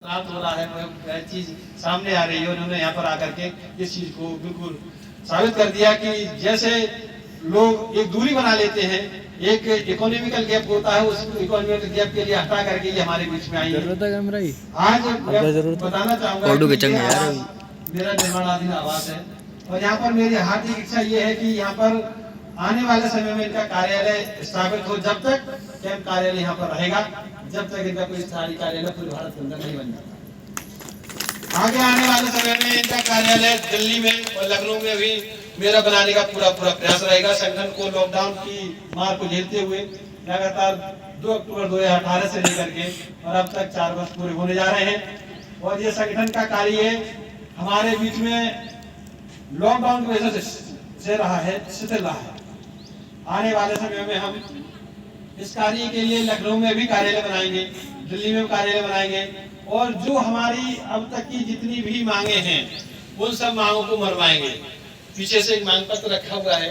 प्राप्त हो रहा है, वह चीज सामने आ रही है। उन्होंने यहाँ पर आकर के इस चीज को बिल्कुल साबित कर दिया कि जैसे लोग एक दूरी बना लेते हैं, एक इकोनॉमिकल गैप होता है, उस इकोनॉमिकल गैप के लिए हटा करके ये हमारे बीच में आई है। आज मैं बताना चाहूंगा मेरा निर्माणाधीन आवास है और यहाँ पर मेरी हार्दिक इच्छा ये है कि यहाँ पर आने वाले समय में इनका कार्यालय स्थापित हो। जब तक कैंप कार्यालय यहाँ पर रहेगा, जब तक इनका कोई स्थायी कार्यालय पूरे भारत के अंदर नहीं बन जाता। आगे आने वाले समय में इनका कार्यालय दिल्ली में और लखनऊ में भी मेरा बनाने का पूरा प्रयास रहेगा। संगठन को लॉकडाउन की मार को झेलते हुए लगातार 2 अक्टूबर 2018 से लेकर के और अब तक 4 वर्ष पूरे होने जा रहे हैं और ये संगठन का कार्य हमारे बीच में लॉकडाउन की वजह से रहा है, शिथिल रहा है। आने वाले समय में हम इस कार्य के लिए लखनऊ में भी कार्यालय बनाएंगे, दिल्ली में भी कार्यालय बनाएंगे और जो हमारी अब तक की जितनी भी मांगे हैं उन सब मांगों को मरवाएंगे। पीछे से एक मांग पत्र रखा हुआ है,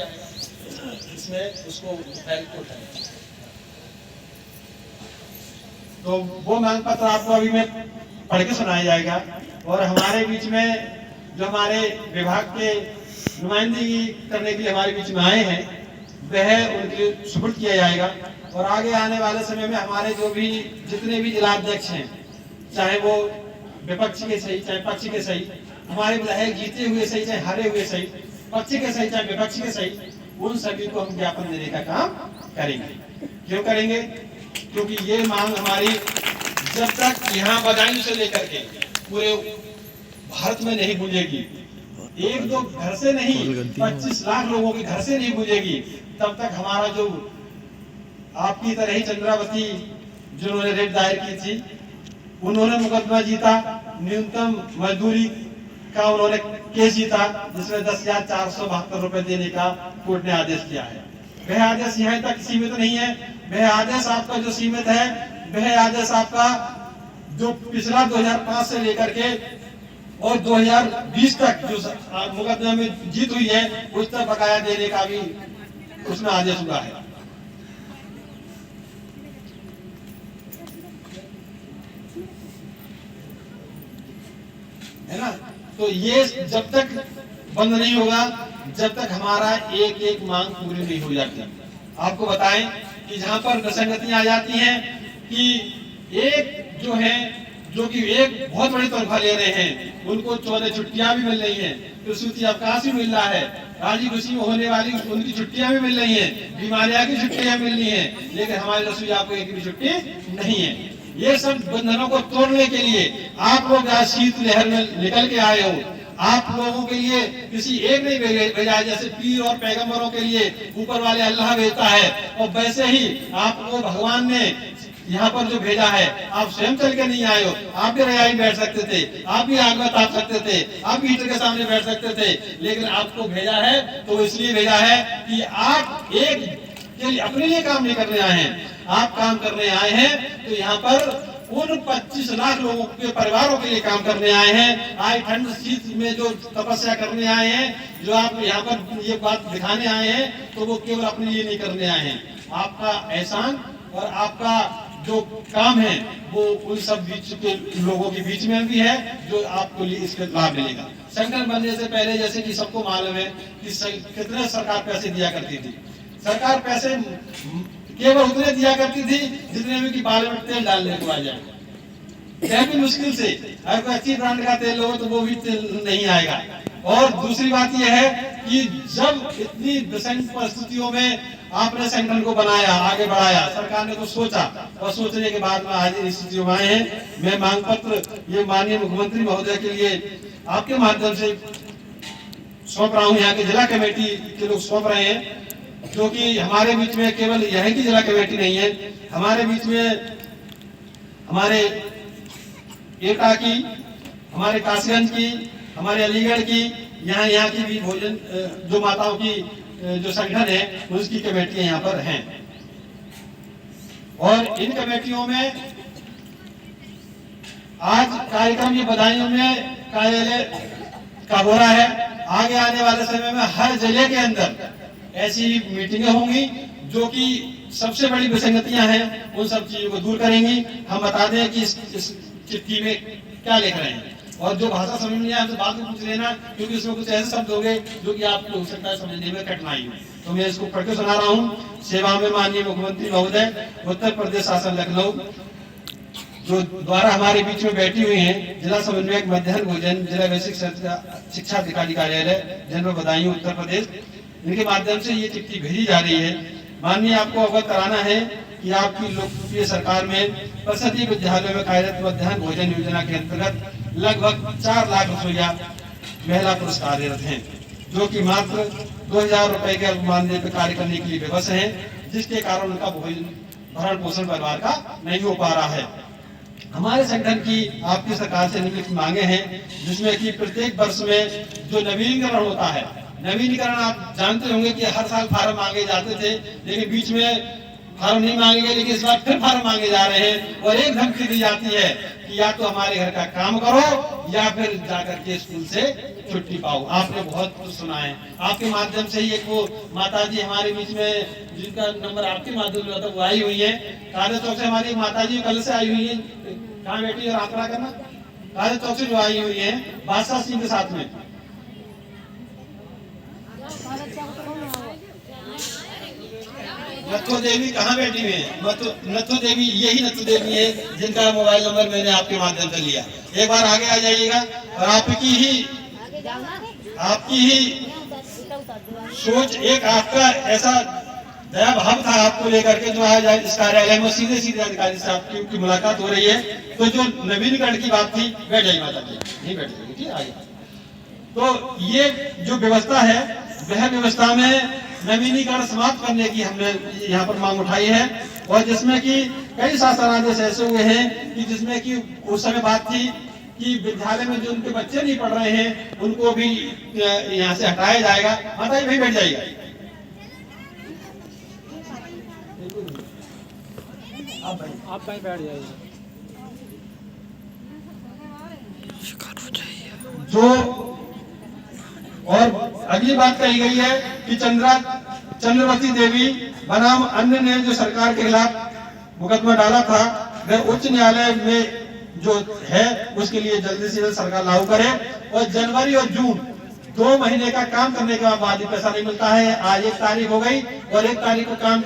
इसमें उसको फाइल को उठाएं। तो वो मांग पत्र आपको अभी मैं पढ़ के सुनाया जाएगा और हमारे बीच में जो हमारे विभाग के नुमाइंदगी करने के लिए हमारे बीच में आए हैं वह उनके सुपुर्द किया जाएगा। और आगे आने वाले समय में हमारे जो भी जितने भी जिलाध्यक्ष हैं, चाहे वो विपक्ष के सही चाहे पक्ष के सही, हमारे विधायक जीते हुए सही चाहे हारे हुए सही, पक्ष के सही चाहे विपक्ष के सही, उन सभी को हम ज्ञापन देने का काम करेंगे। क्यों करेंगे? क्योंकि ये मांग हमारी जब तक यहाँ बदायूं से लेकर के पूरे भारत में नहीं गूंजेगी, 1-2 घर से नहीं 25 लाख लोगों के घर से नहीं गूंजेगी, तब तक हमारा जो आपकी तरह ही चंद्रावती जिन्होंने रेट दायर की थी, उन्होंने मुकदमा जीता, न्यूनतम मजदूरी का उन्होंने केस जीता जिसमें 10,472 रुपए देने का कोर्ट ने आदेश किया है। वह आदेश यहाँ तक सीमित नहीं है, वह आदेश आपका जो सीमित है वह आदेश आपका जो पिछला 2005 से लेकर के और 2020 तक जो मुकदमे में जीत हुई है उस तक बकाया देने का भी उसमें आदेश हुआ है। है ना? तो ये जब तक बंद नहीं होगा, जब तक हमारा एक एक मांग पूरी नहीं हो जाती। आपको बताएं कि जहां पर विसंगतियां आ जाती हैं कि एक जो है जो कि एक बहुत बड़ी तनख्वाह ले रहे हैं, उनको 14 छुट्टियां भी मिल रही हैं, प्रसूति अवकाश भी मिल रहा है, राजी खुशी में होने वाली उनकी छुट्टियां भी मिल रही हैं, बीमारियां की छुट्टियां मिल रही हैं, लेकिन हमारे रसोईया को एक भी छुट्टी नहीं है। ये सब बंधनों को तोड़ने के लिए आप लोग आज शीत लहर में निकल के आए हो। आप लोगों के लिए किसी एक नहीं भेजा, जैसे पीर और पैगंबरों के लिए ऊपर वाले अल्लाह भेजता है और वैसे ही आपको भगवान ने यहाँ पर जो भेजा है। आप स्वयं चल के नहीं आए हो, आप भी रजाई बैठ सकते थे, आप भी आग में ताप सकते थे, आप भी हीटर के सामने बैठ सकते थे, लेकिन आपको भेजा है तो इसलिए भेजा है कि आप एक के लिए अपने लिए काम नहीं करने आए हैं, आप काम करने आए हैं। तो यहाँ पर उन 25 लाख लोगों के परिवारों के लिए काम करने आए हैं। आज ठंड शीत में जो तपस्या करने आए हैं, जो आप यहाँ पर ये बात दिखाने आए हैं, तो वो केवल अपने लिए नहीं करने आए हैं। आपका एहसान और आपका जो काम है वो उन सब बीच के लोगों के बीच में भी है, जो आपको लिए इसका लाभ मिलेगा। संगठन बनने से पहले जैसे कि सबको मालूम है कि कितने सरकार पैसे दिया करती थी। सरकार पैसे केवल उतने दिया करती थी जितने में कि बाल में तेल डालने को आ जाए। यह भी मुश्किल से अगर कोई अच्छी ब्रांड का तेल हो तो वो भी तेल नहीं आएगा। और दूसरी बात यह है कि जब इतनी विषम परिस्थितियों में आपने संगठन को बनाया, आगे बढ़ाया, सरकार ने कुछ सोचा और सोचने के बाद में आज इन स्थितियों में आए हैं। मैं मांग पत्र ये माननीय मुख्यमंत्री महोदय के लिए आपके माध्यम से सौंप रहा हूँ। यहाँ के जिला कमेटी के लोग सौंप रहे हैं, क्योंकि हमारे बीच में केवल यहाँ की जिला कमेटी नहीं है, हमारे बीच में हमारे एटा की, हमारे कासगंज की, हमारे अलीगढ़ की, यहाँ की भी भोजन जो माताओं की जो संगठन है उसकी कमेटियां यहाँ पर हैं। और इन कमेटियों में आज कार्यक्रम ये बदायूं में कार्यालय का हो रहा है। आगे आने वाले समय में हर जिले के अंदर ऐसी मीटिंगें होंगी जो कि सबसे बड़ी विसंगतियां हैं उन सब चीजों को दूर करेंगी। हम बता दें कि इस चिट्ठी में क्या लिख रहे हैं, और जो भाषा समझ में आए तो बाद में पूछ लेना, क्योंकि इसमें कुछ ऐसे शब्द होंगे जो कि आपको हो सकता है समझने में कठिनाई हो। तो मैं इसको पढ़ के सुना रहा हूँ। सेवा में माननीय मुख्यमंत्री महोदय, उत्तर प्रदेश शासन लखनऊ जो द्वारा हमारे बीच में बैठी हुई हैं, जिला समन्वयक मध्याह्न भोजन जिला बेसिक शिक्षा अधिकारी कार्यालय जनपद बदायूं उत्तर प्रदेश, इनके माध्यम से ये चिट्ठी भेजी जा रही है। माननीय, आपको अवगत कराना है कि आपकी लोकप्रिय सरकार में परिषदीय विद्यालयों में कार्यरत मध्याह्न भोजन योजना के अंतर्गत लगभग 4 लाख रसोइया महिला पुरुष कार्यरत हैं, जो कि मात्र 2000 रुपए के मानदेय पर कार्य करने के लिए विवश हैं, जिसके कारण उनका भरण पोषण परिवार का नहीं हो पा रहा है। हमारे संगठन की आपकी सरकार से निम्नलिखित मांगे हैं, जिसमें कि प्रत्येक वर्ष में जो नवीनीकरण होता है, नवीनीकरण आप जानते होंगे कि हर साल फार्म मांगे जाते थे, लेकिन बीच में फार्म नहीं मांगे गए, लेकिन इस बार फिर फार्म मांगे जा रहे हैं और एक धमकी दी जाती है कि या तो हमारे घर का काम करो या फिर जाकर के स्कूल से छुट्टी पाओ। आपने बहुत कुछ सुना है। आपके माध्यम से ही एक वो माता जी हमारे बीच में, जिनका नंबर आपके माध्यम से आता, वो आई हुई है कार्य चौक से। हमारी माता जी कल से आई हुई है, कहाँ बैठी है आंकड़ा करना, कार्य चौक से जो आई हुई है बादशाह सिंह के साथ में। नथु देवी कहाँ बैठी हुई है? नथु देवी, यही नथु देवी है जिनका मोबाइल नंबर मैंने आपके माध्यम से लिया। एक बार आगे आ जाइएगा। और आपकी ही सोच, एक आपका ऐसा दया भाव था आपको लेकर के, जो आज इस कार्यालय में सीधे सीधे अधिकारी से आपकी मुलाकात हो रही है। तो जो नवीनीकरण की बात थी, बैठ जाइए माता जी, नहीं बैठेगी, ठीक है आगे। तो ये जो व्यवस्था है, वह व्यवस्था में नवीनीकरण समाप्त करने की हमने यहाँ पर मांग उठाई है, और जिसमें कि कई शासनादेश ऐसे हुए हैं कि जिसमें कि उस समय बात थी कि विद्यालय में जो उनके बच्चे नहीं पढ़ रहे हैं उनको भी यहाँ से हटाया जाएगा। माता जी भाई बैठ जाइएगा, आप कहीं बैठ जाइए। जो और अगली बात कही गई है कि चंद्रवती देवी बनाम अन्य ने जो सरकार के खिलाफ मुकदमा डाला था, वह उच्च न्यायालय में जो है उसके लिए जल्दी से जल्द सरकार लागू करे। और जनवरी और जून 2 महीने का काम करने के बाद पैसा नहीं मिलता है। आज 1 तारीख हो गई और 1 तारीख को काम,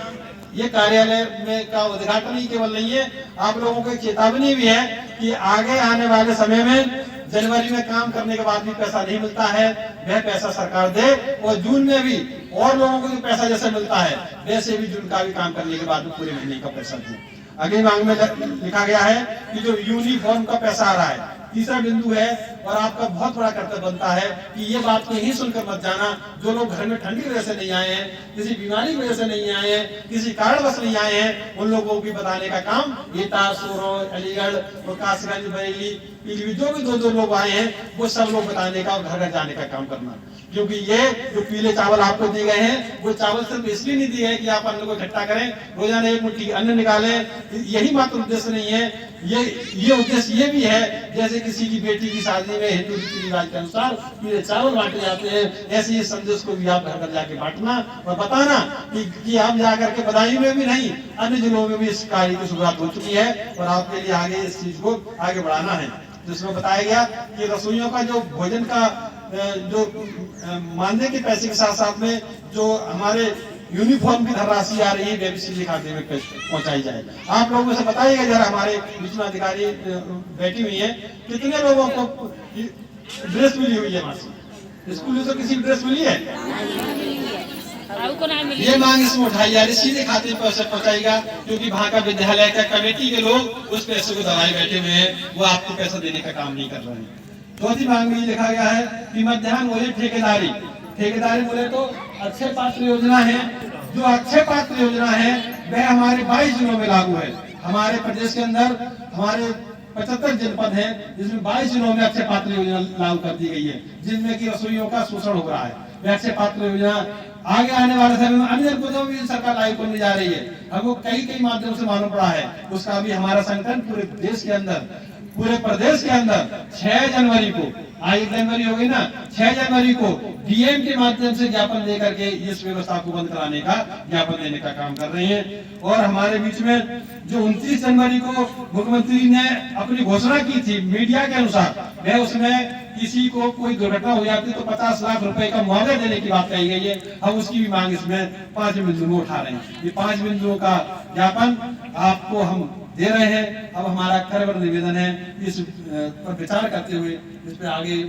ये कार्यालय में का उद्घाटन ही केवल नहीं है, आप लोगों को चेतावनी भी है कि आगे आने वाले समय में जनवरी में काम करने के बाद भी पैसा नहीं मिलता है, वह पैसा सरकार दे। और जून में भी और लोगों को जो पैसा जैसे मिलता है, वैसे भी जून का भी काम करने के बाद पूरे महीने का पैसा दे। अगली मांग में लिखा गया है कि जो यूनिफॉर्म का पैसा आ रहा है, तीसरा बिंदु है, और आपका बहुत बड़ा कर्तव्य बनता है कि ये बात को यही सुनकर मत जाना, जो लोग घर में ठंडी की वजह से नहीं आए हैं, किसी बीमारी की वजह से नहीं आए हैं, किसी कारणवश नहीं आए हैं, उन लोगों को भी बताने का काम ये तारसूरों, अलीगढ़ और कासगंज, बरेली, पीलीभीत, जो भी 2 लोग आए हैं, वो सब लोग बताने का और घर घर जाने का काम करना। क्योंकि ये जो पीले चावल आपको दिए गए हैं, वो चावल सिर्फ इसलिए नहीं दिए हैं कि आप अन्न को इकट्ठा करें, रोजाना 1 मुट्ठी अन्न निकालें, यही मात्र उद्देश्य नहीं है। ये उद्देश्य ये भी है, जैसे किसी की बेटी की शादी में हिंदू रीति रिवाज के अनुसार पीले चावल बांटे जाते हैं, ऐसे ही संदेश को भी आप घर घर जाके बांटना और बताना कि आप जाकर के बदायूं में भी नहीं, अन्य जिलों में भी इस कार्य की शुरुआत हो चुकी है और आपके लिए आगे इस चीज को आगे बढ़ाना है। जिसमें बताया गया कि रसोइयों का जो भोजन का जो मानदेय के पैसे के साथ साथ में जो हमारे यूनिफॉर्म की धनराशि आ रही है, वह भी सीधे खाते में पहुंचाई जाए। आप लोगों से बताइएगा जरा, हमारे बीच में अधिकारी बैठी हुई है, कितने लोगों को ड्रेस मिली हुई है? स्कूल से किसी ड्रेस मिली है? ये मांग इसमें उठाई जा रही, सीधे खाते में पैसा पहुंचाएगा, क्योंकि वहाँ का विद्यालय का कमेटी के लोग उस पैसे को दबाए बैठे हुए हैं, वो आपको पैसा देने का काम नहीं कर रहे हैं। चौथी मांग में लिखा गया है कि मध्याह्न भोजन ठेकेदारी बोले तो अक्षय पात्र योजना है। जो अक्षय पात्र योजना है वह हमारे 22 जिलों में लागू है। हमारे प्रदेश के अंदर हमारे 75 जनपद हैं, जिसमें 22 जिलों में अक्षय पात्र योजना लागू कर दी गई है, जिनमें की रसोइयों का शोषण हो रहा है। वह अक्षय पात्र योजना आगे आने वाले समय में अन्य जनपदों में भी सरकार लागू करने जा रही है। हमको कई माध्यम से मालूम पड़ा है, उसका भी हमारा संगठन पूरे देश के अंदर, पूरे प्रदेश के अंदर 6 जनवरी को, आज 1 जनवरी हो गई ना, 6 जनवरी को डीएम के माध्यम से ज्ञापन लेकर के इस व्यवस्था को बंद कराने का ज्ञापन देने का काम कर रहे हैं। और हमारे बीच में जो 29 जनवरी को मुख्यमंत्री ने अपनी घोषणा की थी मीडिया के अनुसार, वह उसमें किसी को कोई दुर्घटना हो जाती तो 50 लाख रुपए का मुआवजा देने की बात कही गई है। हम उसकी भी मांग इसमें 5 बिंदुओं में उठा रहे हैं। ये 5 बिंदुओं का ज्ञापन आपको हम दे रहे हैं। अब हमारा करवर निवेदन है इस पर विचार करते हुए इस पर आगे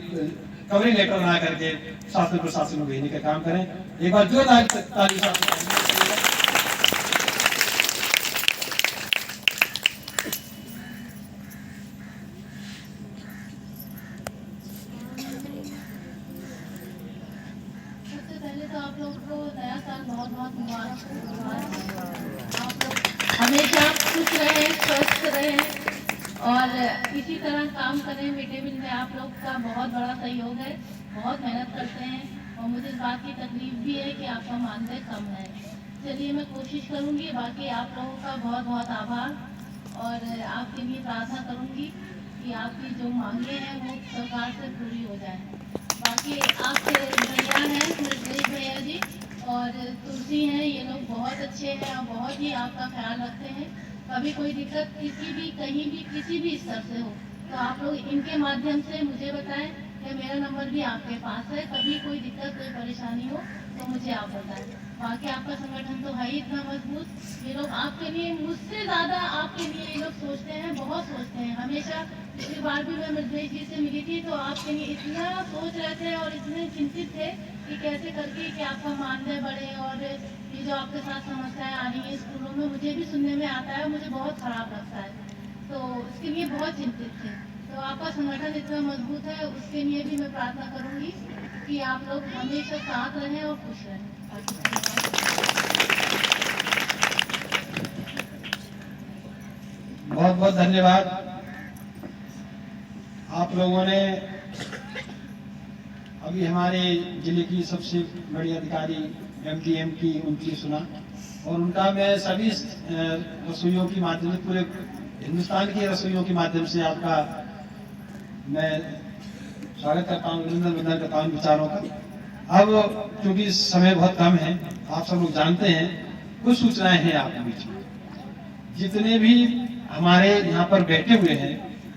कवरिंग लेटर बना करके शासन प्रशासन को भेजने का काम करें। एक बार जो तो आप लोग को नया साल बहुत बहुत मुबारक हो। आप लोग हमेशा खुश रहें, स्वस्थ रहें और इसी तरह काम करें। मिड डे मील में आप लोग का बहुत बड़ा सहयोग है, बहुत मेहनत करते हैं और मुझे इस बात की तकलीफ भी है कि आपका मानदेय कम है। चलिए मैं कोशिश करूंगी। बाकी आप लोगों का बहुत बहुत आभार और आपके लिए प्रार्थना करूंगी कि आपकी जो मांगे हैं वो सरकार से पूरी हो जाए। बाकी आपके भैया हैं स्मृति भैया जी और तुलसी हैं, ये लोग बहुत अच्छे हैं और बहुत ही आपका ख्याल रखते हैं। कभी कोई दिक्कत किसी भी कहीं भी किसी भी स्तर से हो तो आप लोग इनके माध्यम से मुझे बताएं या मेरा नंबर भी आपके पास है। कभी कोई दिक्कत कोई परेशानी हो तो मुझे आप बताएं। बाकी आपका संगठन तो है ही इतना मजबूत, ये लोग आपके लिए मुझसे ज़्यादा आपके लिए ये लोग सोचते हैं, बहुत सोचते हैं। हमेशा पिछली बार भी मैं मृदुलेश जी से मिली थी तो आपके लिए इतना सोच रहे थे और इतने चिंतित थे कि कैसे करके कि आपका मानदेय बढ़े। और ये जो आपके साथ समस्याएं आ रही हैं स्कूलों में, मुझे भी सुनने में आता है, मुझे बहुत खराब लगता है, तो इसके लिए बहुत चिंतित थे। तो आपका संगठन इतना मजबूत है, उसके लिए भी मैं प्रार्थना करूंगी कि आप लोग हमेशा साथ रहें और खुश रहें। बहुत बहुत धन्यवाद। आप लोगों ने अभी हमारे जिले की सबसे बड़ी अधिकारी एमडीएम की उनकी सुना और उनका मैं सभी रसोइयों के माध्यम से, पूरे हिंदुस्तान के रसोइयों के माध्यम से आपका मैं स्वागत करता हूँ, अभिनंदन करता हूँ विचारों का। अब क्योंकि समय बहुत कम है, आप सब लोग जानते हैं, कुछ सूचनाएं हैं आपके बीच में। जितने भी हमारे यहाँ पर बैठे हुए हैं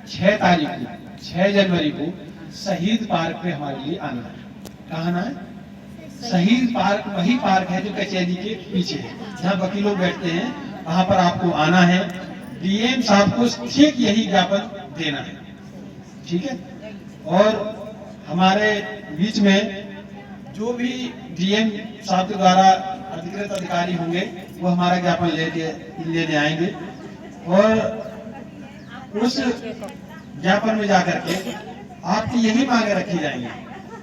6 तारीख को 6 जनवरी को शहीद पार्क पे हमारे लिए आना है। कहाँ आना है? शहीद पार्क वही पार्क है जो कचहरी के पीछे है, जहाँ वकील लोग बैठते हैं, वहां पर आपको आना है। डीएम साहब को ठीक यही ज्ञापन देना है, ठीक है। और हमारे बीच में जो भी डीएम साहब के द्वारा अधिकृत अधिकारी होंगे वो हमारा ज्ञापन लेने आएंगे और उस ज्ञापन में जाकर के आपकी यही मांगे रखी जाएंगी।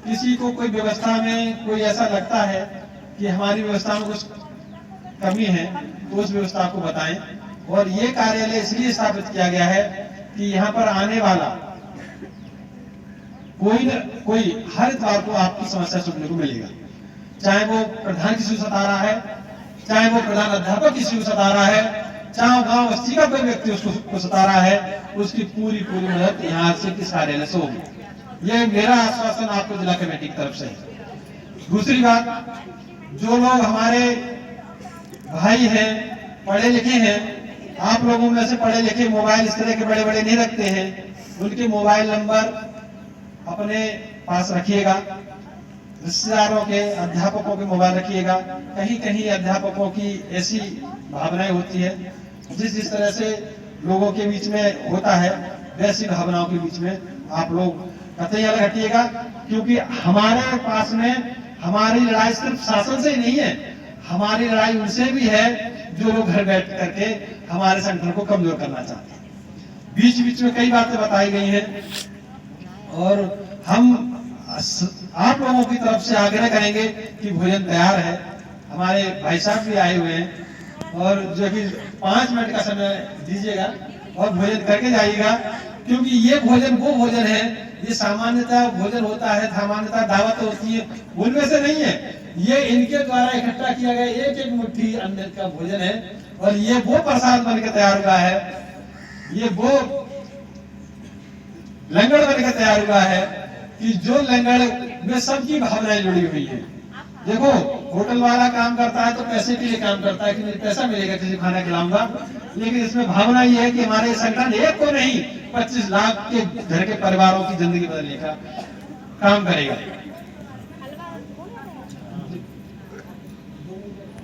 किसी को कोई व्यवस्था में कोई ऐसा लगता है कि हमारी व्यवस्था में कुछ कमी है तो उस व्यवस्था को बताएं। और ये कार्यालय इसलिए स्थापित किया गया है कि यहाँ पर आने वाला कोई न कोई हर इतवार को आपकी समस्या सुनने को मिलेगा, चाहे वो प्रधान किसी को सता रहा है, चाहे वो प्रधान अध्यापक किसी को सता रहा है, चाहे गांव बस्ती का कोई व्यक्ति उसको सता रहा है, उसकी पूरी मदद यहाँ से किस कार्यालय से होगी। ये मेरा आश्वासन आपको जिला कमेटी की तरफ से है। दूसरी बात, जो लोग हमारे भाई हैं, पढ़े लिखे हैं, आप लोगों में से पढ़े लिखे मोबाइल इस तरह के बड़े बड़े नहीं रखते हैं, उनके मोबाइल नंबर अपने पास रखिएगा। रिश्तेदारों के, अध्यापकों के मोबाइल रखिएगा। कहीं कहीं अध्यापकों की ऐसी भावनाएं होती है, जिस तरह से लोगों के बीच में होता है, वैसी भावनाओं के बीच में आप लोग कतई अलग हटिएगा। क्योंकि हमारे पास में हमारी लड़ाई सिर्फ शासन से ही नहीं है, हमारी लड़ाई उनसे भी है जो लोग घर बैठ करके हमारे संगठन को कमजोर करना चाहते हैं। बीच बीच में कई बातें बताई गई हैं और हम आप लोगों की तरफ से आग्रह करेंगे कि भोजन तैयार है। हमारे भाई साहब भी आए हुए हैं और जो कि 5 मिनट का समय दीजिएगा और भोजन करके जाइएगा। क्योंकि ये भोजन वो भोजन है, ये सामान्यतः भोजन होता है, सामान्यतः दावत होती है, उनमें से नहीं है। ये इनके द्वारा इकट्ठा किया गया एक एक मुट्ठी अन्न का भोजन है और ये वो प्रसाद बन के तैयार हुआ है, ये वो लंगर बन के तैयार हुआ है कि जो लंगर में सबकी भावनाएं जुड़ी हुई हैं। देखो, होटल वाला काम करता है तो पैसे के लिए काम करता है कि मुझे पैसा मिलेगा किसी खाना खिलाऊंगा, लेकिन इसमें भावना ये है कि हमारे संगठन एक को नहीं 25 लाख के घर के परिवारों की जिंदगी बदलने का काम करेगा।